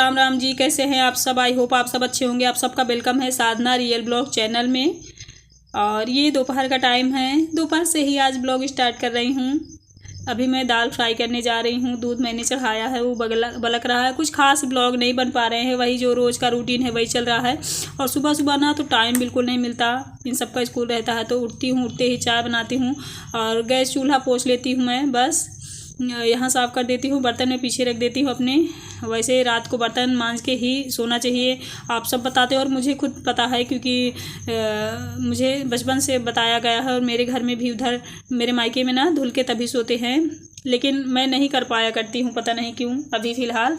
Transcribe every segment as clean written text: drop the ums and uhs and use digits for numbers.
राम राम जी, कैसे हैं आप सब। आई होप आप सब अच्छे होंगे। आप सबका वेलकम है साधना रियल ब्लॉग चैनल में। और ये दोपहर का टाइम है, दोपहर से ही आज ब्लॉग स्टार्ट कर रही हूँ। अभी मैं दाल फ्राई करने जा रही हूँ। दूध मैंने चढ़ाया है, वो बलक रहा है। कुछ खास ब्लॉग नहीं बन पा रहे हैं, वही जो रोज़ का रूटीन है वही चल रहा है। और सुबह सुबह ना तो टाइम बिल्कुल नहीं मिलता, इन सबका स्कूल रहता है तो उठती हूँ, उठते ही चाय बनाती हूँ और गैस चूल्हा पोंछ लेती हूँ। मैं बस यहाँ साफ़ कर देती हूँ, बर्तन में पीछे रख देती हूँ अपने। वैसे रात को बर्तन मांज के ही सोना चाहिए, आप सब बताते हो और मुझे खुद पता है, क्योंकि मुझे बचपन से बताया गया है। और मेरे घर में भी, उधर मेरे मायके में ना धुल के तभी सोते हैं, लेकिन मैं नहीं कर पाया करती हूँ, पता नहीं क्यों। अभी फ़िलहाल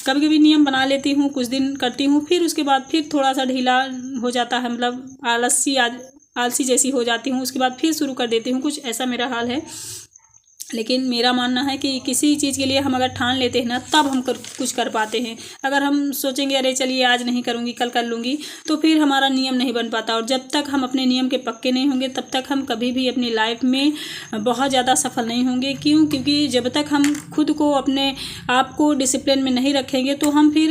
कभी कभी नियम बना लेती हूँ, कुछ दिन करती हूँ, फिर उसके बाद फिर थोड़ा सा ढीला हो जाता है, मतलब आलसी जैसी हो जाती हूँ। उसके बाद फिर शुरू कर देती हूँ, कुछ ऐसा मेरा हाल है। लेकिन मेरा मानना है कि किसी चीज़ के लिए हम अगर ठान लेते हैं ना, तब हम कुछ कर पाते हैं। अगर हम सोचेंगे अरे चलिए आज नहीं करूँगी कल कर लूँगी, तो फिर हमारा नियम नहीं बन पाता। और जब तक हम अपने नियम के पक्के नहीं होंगे तब तक हम कभी भी अपनी लाइफ में बहुत ज़्यादा सफल नहीं होंगे। क्यों? क्योंकि जब तक हम खुद को, अपने आप को डिसिप्लिन में नहीं रखेंगे तो हम फिर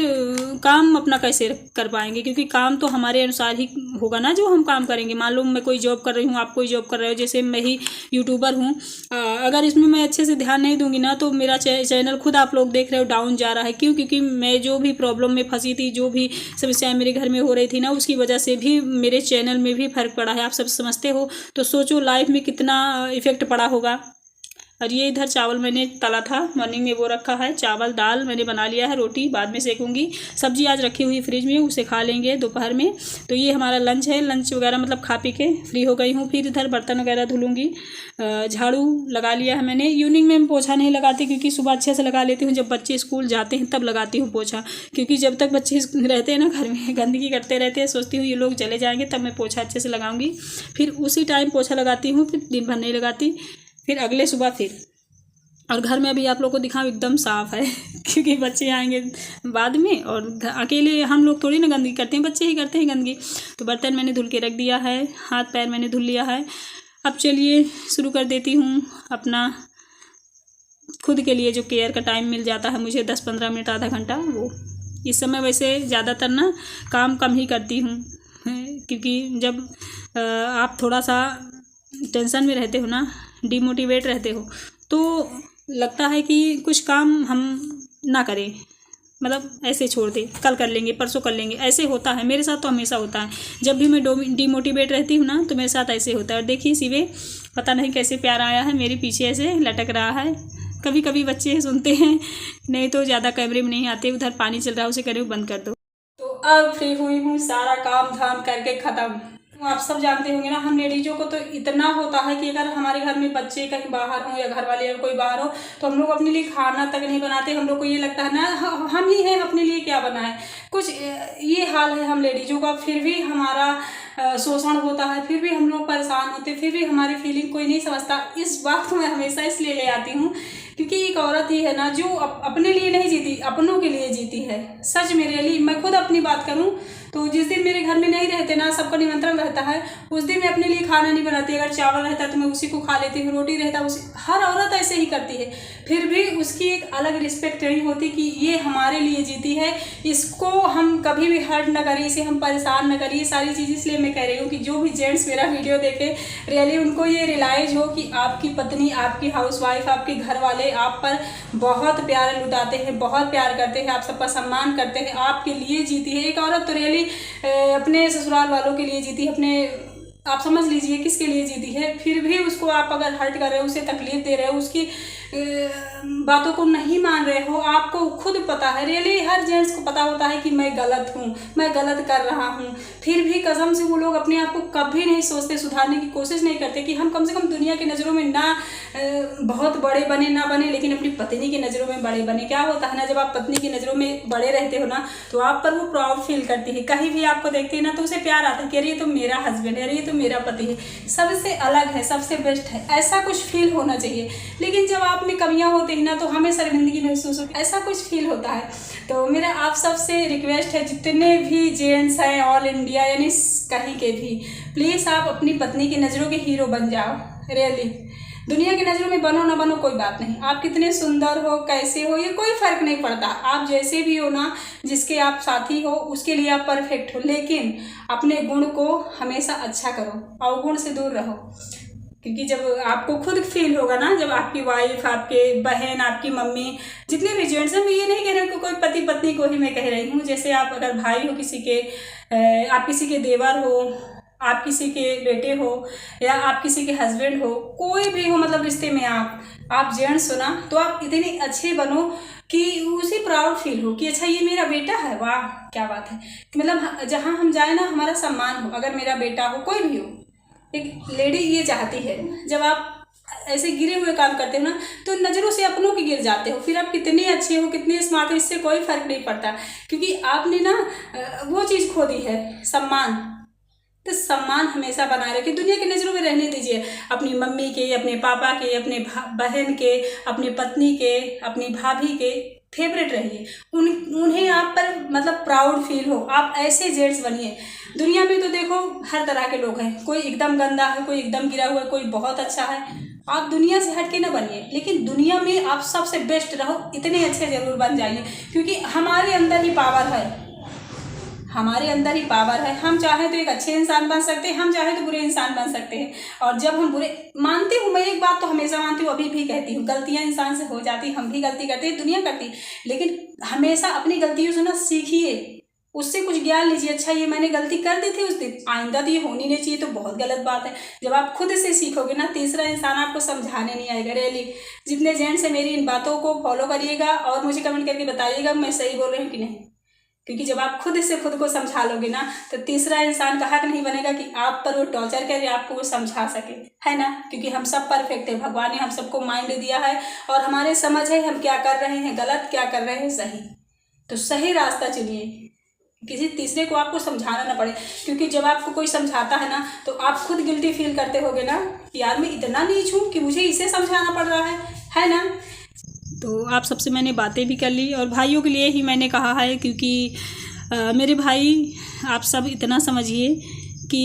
काम अपना कैसे कर पाएंगे। क्योंकि काम तो हमारे अनुसार ही होगा ना जो हम काम करेंगे। मान लो मैं कोई जॉब कर रही हूँ, आप कोई जॉब कर रहे हो, जैसे मैं ही यूट्यूबर हूँ, अगर इसमें मैं अच्छे से ध्यान नहीं दूंगी ना तो मेरा चैनल खुद आप लोग देख रहे हो डाउन जा रहा है। क्यों? क्योंकि मैं जो भी प्रॉब्लम में फंसी थी, जो भी समस्याएं मेरे घर में हो रही थी ना, उसकी वजह से भी मेरे चैनल में भी फर्क पड़ा है। आप सब समझते हो, तो सोचो लाइफ में कितना इफेक्ट पड़ा होगा। और ये इधर चावल मैंने तला था, मॉर्निंग में वो रखा है। चावल दाल मैंने बना लिया है, रोटी बाद में सेकूंगी। सब्जी आज रखी हुई फ्रिज में, उसे खा लेंगे दोपहर में। तो ये हमारा लंच है। लंच वगैरह मतलब खा पी के फ्री हो गई हूँ। फिर इधर बर्तन वगैरह धुलूँगी। झाड़ू लगा लिया है मैंने। इवनिंग में पोछा नहीं लगाती, क्योंकि सुबह अच्छे से लगा लेती हूँ, जब बच्चे स्कूल जाते हैं तब लगाती हूँ पोछा। क्योंकि जब तक बच्चे रहते हैं ना घर में, गंदगी करते रहते हैं, सोचती हूँ ये लोग चले जाएंगे तब मैं पोछा अच्छे से लगाऊंगी। फिर उसी टाइम पोछा लगाती हूँ, फिर दिन भर नहीं लगाती, फिर अगले सुबह फिर। और घर में अभी आप लोग को दिखाऊं एकदम साफ़ है क्योंकि बच्चे आएंगे बाद में, और अकेले हम लोग थोड़ी ना गंदगी करते हैं, बच्चे ही करते हैं गंदगी। तो बर्तन मैंने धुल के रख दिया है, हाथ पैर मैंने धुल लिया है। अब चलिए शुरू कर देती हूँ अपना खुद के लिए जो केयर का टाइम मिल जाता है मुझे, 10-15 मिनट आधा घंटा। वो इस समय वैसे ज़्यादातर ना काम कम ही करती हूँ, क्योंकि जब आप थोड़ा सा टेंशन में रहते हो ना, डिमोटिवेट रहते हो, तो लगता है कि कुछ काम हम ना करें, मतलब ऐसे छोड़ दें, कल कर लेंगे, परसों कर लेंगे। ऐसे होता है मेरे साथ, तो हमेशा होता है। जब भी मैं डिमोटिवेट रहती हूँ ना तो मेरे साथ ऐसे होता है। और देखिए सिवे, पता नहीं कैसे प्यार आया है, मेरे पीछे ऐसे लटक रहा है। कभी कभी बच्चे सुनते हैं, नहीं तो ज़्यादा कैमरे में नहीं आते। उधर पानी चल रहा है, उसे करें बंद कर दो। तो अब फ्री हुई हूँ, सारा काम धाम करके ख़त्म। आप सब जानते होंगे ना, हम लेडीज़ों को तो इतना होता है कि अगर हमारे घर में बच्चे कहीं बाहर हों या घर वाले या कोई बाहर हो, तो हम लोग अपने लिए खाना तक नहीं बनाते। हम लोग को ये लगता है ना हम ही हैं, अपने लिए क्या बनाए, कुछ ये हाल है हम लेडीज़ों का। फिर भी हमारा शोषण होता है, फिर भी हम लोग परेशान होते, फिर भी हमारी फीलिंग कोई नहीं समझता। इस बात को मैं हमेशा इसलिए ले आती हूँ क्योंकि एक औरत ही है ना जो अपने लिए नहीं जीती, अपनों के लिए जीती है। सच में रियली, मैं खुद अपनी बात करूँ तो जिस दिन मेरे घर में नहीं रहते ना, सबका निमंत्रण रहता है, उस दिन मैं अपने लिए खाना नहीं बनाती। अगर चावल रहता है तो मैं उसी को खा लेती हूँ, रोटी रहता है उसी, हर औरत ऐसे ही करती है। फिर भी उसकी एक अलग रिस्पेक्ट नहीं होती कि ये हमारे लिए जीती है, इसको हम कभी भी हर्ट न करें, इसे हम परेशान न करें। ये सारी चीज़ इसलिए मैं कह रही हूँ कि जो भी जेंट्स मेरा वीडियो देखे, रियली उनको ये रियलाइज हो कि आपकी पत्नी, आपकी हाउसवाइफ, आपके घर वाले आप पर बहुत प्यार लुटाते हैं, बहुत प्यार करते हैं, आप सबका सम्मान करते हैं, आपके लिए जीती है। एक औरत तो रियली अपने ससुराल वालों के लिए जीती है, अपने, आप समझ लीजिए किसके लिए जीती है। फिर भी उसको आप अगर हर्ट कर रहे हो, उसे तकलीफ दे रहे हो, उसकी बातों को नहीं मान रहे हो, आपको खुद पता है, रियली हर जेंट्स को पता होता है कि मैं गलत हूँ, मैं गलत कर रहा हूँ। फिर भी कसम से वो लोग अपने आप को कभी नहीं सोचते, सुधारने की कोशिश नहीं करते कि हम कम से कम दुनिया की नज़रों में ना बहुत बड़े बने ना बने, लेकिन अपनी पत्नी की नज़रों में बड़े बने। क्या होता है ना, जब आप पत्नी की नज़रों में बड़े रहते हो ना, तो आप पर वो प्राउड फील करती है। कहीं भी आपको देखते हैं ना तो उसे प्यार आता है कि अरे ये तो मेरा हस्बैंड है, अरे ये तो मेरा पति है, सबसे अलग है, सबसे बेस्ट है, ऐसा कुछ फील होना चाहिए। लेकिन जब आप में कमियां होती है ना तो हमें शर्मिंदगी महसूस होती है, ऐसा कुछ फील होता है। तो मेरा आप सबसे रिक्वेस्ट है, जितने भी जेंट्स हैं ऑल इंडिया यानी कहीं के भी, प्लीज़ आप अपनी पत्नी की नज़रों के हीरो बन जाओ। रियली दुनिया की नज़रों में बनो ना बनो कोई बात नहीं, आप कितने सुंदर हो, कैसे हो, ये कोई फर्क नहीं पड़ता। आप जैसे भी हो ना, जिसके आप साथी हो उसके लिए आप परफेक्ट हो, लेकिन अपने गुण को हमेशा अच्छा करो, अवगुण से दूर रहो। क्योंकि जब आपको खुद फील होगा ना, जब आपकी वाइफ, आपके बहन, आपकी मम्मी, जितने भी जेंट्स हैं, मैं ये नहीं कह रही हूँ कि कोई पति पत्नी को ही मैं कह रही हूँ, जैसे आप अगर भाई हो किसी के, आप किसी के देवर हो, आप किसी के बेटे हो, या आप किसी के हस्बैंड हो, कोई भी हो, मतलब रिश्ते में आप जेंट्स हो ना, तो आप इतने अच्छे बनो कि उसे प्राउड फील हो कि अच्छा ये मेरा बेटा है, वाह क्या बात है। मतलब जहाँ हम जाए ना हमारा सम्मान हो, अगर मेरा बेटा हो, कोई भी हो। एक लेडी ये चाहती है, जब आप ऐसे गिरे हुए काम करते हो ना, तो नज़रों से अपनों के गिर जाते हो, फिर आप कितने अच्छे हो, कितने स्मार्ट हो, इससे कोई फर्क नहीं पड़ता, क्योंकि आपने ना वो चीज़ खो दी है, सम्मान। तो सम्मान हमेशा बनाए रखिए, दुनिया की नज़रों में रहने दीजिए। अपनी मम्मी के, अपने पापा के, अपने बहन के, अपनी पत्नी के, अपनी भाभी के फेवरेट रहिए, उन्हें आप पर मतलब प्राउड फील हो, आप ऐसे जेंट्स बनिए। दुनिया में तो देखो हर तरह के लोग हैं, कोई एकदम गंदा है, कोई एकदम गिरा हुआ है, कोई बहुत अच्छा है। आप दुनिया से हट के ना बनिए, लेकिन दुनिया में आप सबसे बेस्ट रहो, इतने अच्छे जरूर बन जाइए, क्योंकि हमारे अंदर ही पावर है, हमारे अंदर ही पावर है। हम चाहे तो एक अच्छे इंसान बन सकते हैं, हम चाहे तो बुरे इंसान बन सकते हैं। और जब हम बुरे, मानती हूँ मैं, एक बात तो हमेशा मानती हूँ, अभी भी कहती हूँ, गलतियाँ इंसान से हो जाती, हम भी गलती करते हैं, दुनिया करती, लेकिन हमेशा अपनी गलतियों से ना सीखिए, उससे कुछ ज्ञान लीजिए। अच्छा ये मैंने गलती कर दी थी उस दिन, आइंदा तो ये होनी नहीं चाहिए, तो बहुत गलत बात है। जब आप खुद से सीखोगे ना, तीसरा इंसान आपको समझाने नहीं आएगा। रियली जितने जेंट्स हैं मेरी इन बातों को फॉलो करिएगा और मुझे कमेंट करके बताइएगा मैं सही बोल रही हूँ कि नहीं। क्योंकि जब आप खुद से खुद को समझा लोगे ना, तो तीसरा इंसान का हक नहीं बनेगा कि आप पर वो टॉर्चर करे, आपको वो समझा सके, है ना। क्योंकि हम सब परफेक्ट है, भगवान ने हम सबको माइंड दिया है और हमारे समझ है हम क्या कर रहे हैं गलत, क्या कर रहे हैं सही। तो सही रास्ता चुनिए, किसी तीसरे को आपको समझाना ना पड़े। क्योंकि जब आपको कोई समझाता है ना, तो आप खुद गिल्टी फील करते होगे ना कि यार मैं इतना नीच हूँ कि मुझे इसे समझाना पड़ रहा है ना। तो आप सबसे मैंने बातें भी कर ली, और भाइयों के लिए ही मैंने कहा है, क्योंकि मेरे भाई आप सब इतना समझिए कि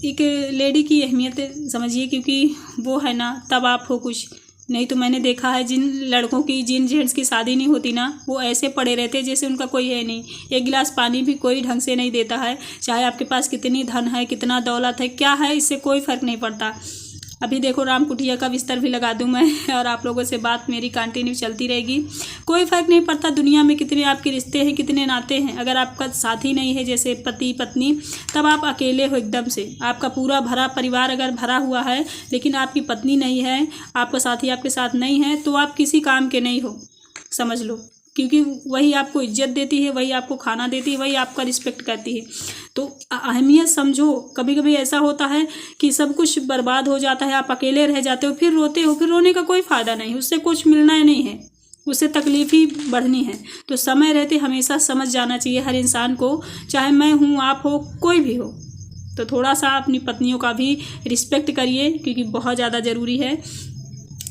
एक लेडी की अहमियत समझिए, क्योंकि वो है ना तब आप हो कुछ। नहीं तो मैंने देखा है जिन लड़कों की, जिन जेंट्स की शादी नहीं होती ना, वो ऐसे पड़े रहते हैं जैसे उनका कोई है नहीं। एक गिलास पानी भी कोई ढंग से नहीं देता है, चाहे आपके पास कितनी धन है, कितना दौलत है, क्या है, इससे कोई फ़र्क नहीं पड़ता। अभी देखो राम कुटिया का बिस्तर भी लगा दूं मैं, और आप लोगों से बात मेरी कंटिन्यू चलती रहेगी। कोई फ़र्क नहीं पड़ता दुनिया में कितने आपके रिश्ते हैं, कितने नाते हैं। अगर आपका साथी नहीं है, जैसे पति पत्नी, तब आप अकेले हो एकदम से। आपका पूरा भरा परिवार अगर भरा हुआ है, लेकिन आपकी पत्नी नहीं है, आपका साथी आपके साथ नहीं है, तो आप किसी काम के नहीं हो, समझ लो। क्योंकि वही आपको इज्जत देती है, वही आपको खाना देती है, वही आपका रिस्पेक्ट करती है। तो अहमियत समझो। कभी कभी ऐसा होता है कि सब कुछ बर्बाद हो जाता है, आप अकेले रह जाते हो, फिर रोते हो, फिर रोने का कोई फ़ायदा नहीं, उससे कुछ मिलना ही नहीं है, उससे तकलीफ़ ही बढ़नी है। तो समय रहते हमेशा समझ जाना चाहिए हर इंसान को, चाहे मैं हूँ, आप हो, कोई भी हो। तो थोड़ा सा अपनी पत्नियों का भी रिस्पेक्ट करिए, क्योंकि बहुत ज़्यादा ज़रूरी है।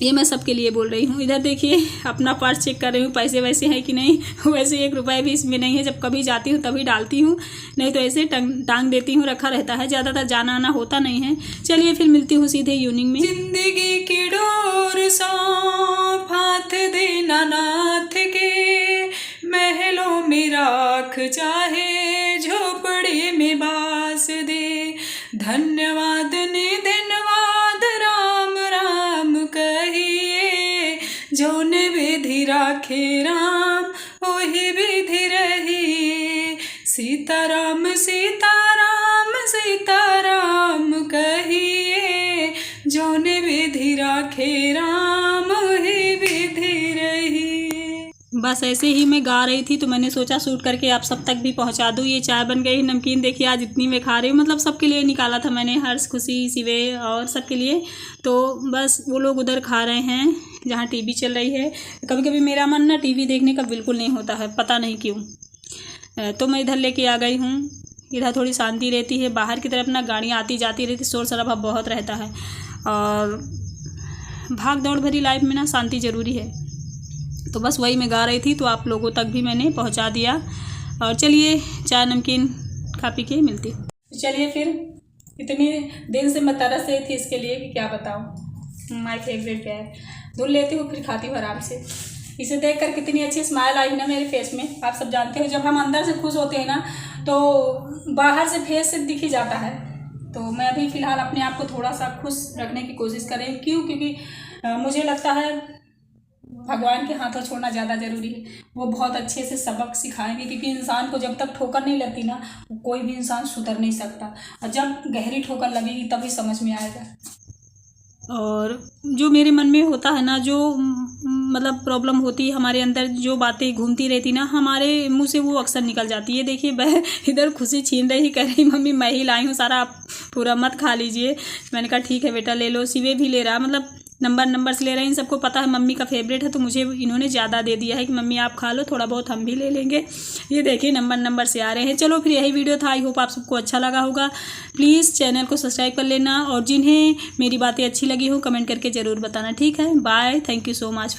ये मैं सबके लिए बोल रही हूँ। इधर देखिए अपना पर्स चेक कर रही हूँ, पैसे वैसे हैं कि नहीं। वैसे 1 रुपये भी इसमें नहीं है, जब कभी जाती हूँ तभी डालती हूँ, नहीं तो ऐसे टांग देती हूँ, रखा रहता है, ज़्यादातर जाना आना होता नहीं है। चलिए फिर मिलती हूँ सीधे इवनिंग में। जिंदगी की डोर सौंप हाथ देना नाथ के, महलों में राख चाहे झोपड़े में बास दे। धन्यवाद ने धन्यवाद राम राम कहिए, जो ने विधि राखे राम वही विधि रहिए। सीताराम सीताराम सीताराम कहिए, जो ने विधि राखे राम वही विधि रहिए। बस ऐसे ही मैं गा रही थी, तो मैंने सोचा शूट करके आप सब तक भी पहुंचा दूँ। ये चाय बन गई, नमकीन देखिए आज इतनी मैं खा रही हूँ, मतलब सबके लिए निकाला था मैंने, हर्ष, खुशी, शिवे और सबके लिए। तो बस वो लोग उधर खा रहे हैं जहाँ टीवी चल रही है। कभी कभी मेरा मन ना टीवी देखने का बिल्कुल नहीं होता है, पता नहीं क्यों। तो मैं इधर लेके आ गई हूँ, इधर थोड़ी शांति रहती है। बाहर की तरफ ना गाड़ियाँ आती जाती रहती, शोर शराबा बहुत रहता है, और भाग दौड़ भरी लाइफ में ना शांति ज़रूरी है। तो बस वही मैं गा रही थी, तो आप लोगों तक भी मैंने पहुंचा दिया। और चलिए चाय नमकीन खा पी के मिलती हूँ। चलिए फिर इतने दिन से मैं तरस रही थी इसके लिए कि क्या बताऊँ। माय फेवरेट है। धुल लेती हूँ फिर खाती हूँ आराम से। इसे देखकर कितनी अच्छी स्माइल आई ना मेरे फेस में। आप सब जानते हो जब हम अंदर से खुश होते हैं ना तो बाहर से फेस से दिख ही जाता है। तो मैं भी फ़िलहाल अपने आप को थोड़ा सा खुश रखने की कोशिश कर रही हूँ। क्यों? क्योंकि मुझे लगता है भगवान के हाथों छोड़ना ज़्यादा ज़रूरी है। वो बहुत अच्छे से सबक सिखाएंगे, क्योंकि इंसान को जब तक ठोकर नहीं लगती ना कोई भी इंसान सुधर नहीं सकता, और जब गहरी ठोकर लगेगी तभी समझ में आएगा। और जो मेरे मन में होता है ना, जो मतलब प्रॉब्लम होती है हमारे अंदर, जो बातें घूमती रहती ना हमारे मुंह से, वो अक्सर निकल जाती है। देखिए वह इधर खुशी छीन रही, कह रही मम्मी मैं ही लाई हूँ सारा, आप पूरा मत खा लीजिए। मैंने कहा ठीक है बेटा ले लो। सिवे भी ले रहा, मतलब नंबर से ले रहे हैं। इन सबको पता है मम्मी का फेवरेट है, तो मुझे इन्होंने ज़्यादा दे दिया है कि मम्मी आप खा लो, थोड़ा बहुत हम भी ले लेंगे। ये देखिए नंबर से आ रहे हैं। चलो फिर यही वीडियो था। आई होप आप सबको अच्छा लगा होगा। प्लीज़ चैनल को सब्सक्राइब कर लेना, और जिन्हें मेरी बातें अच्छी लगी हो कमेंट करके ज़रूर बताना। ठीक है, bye, thank you so much.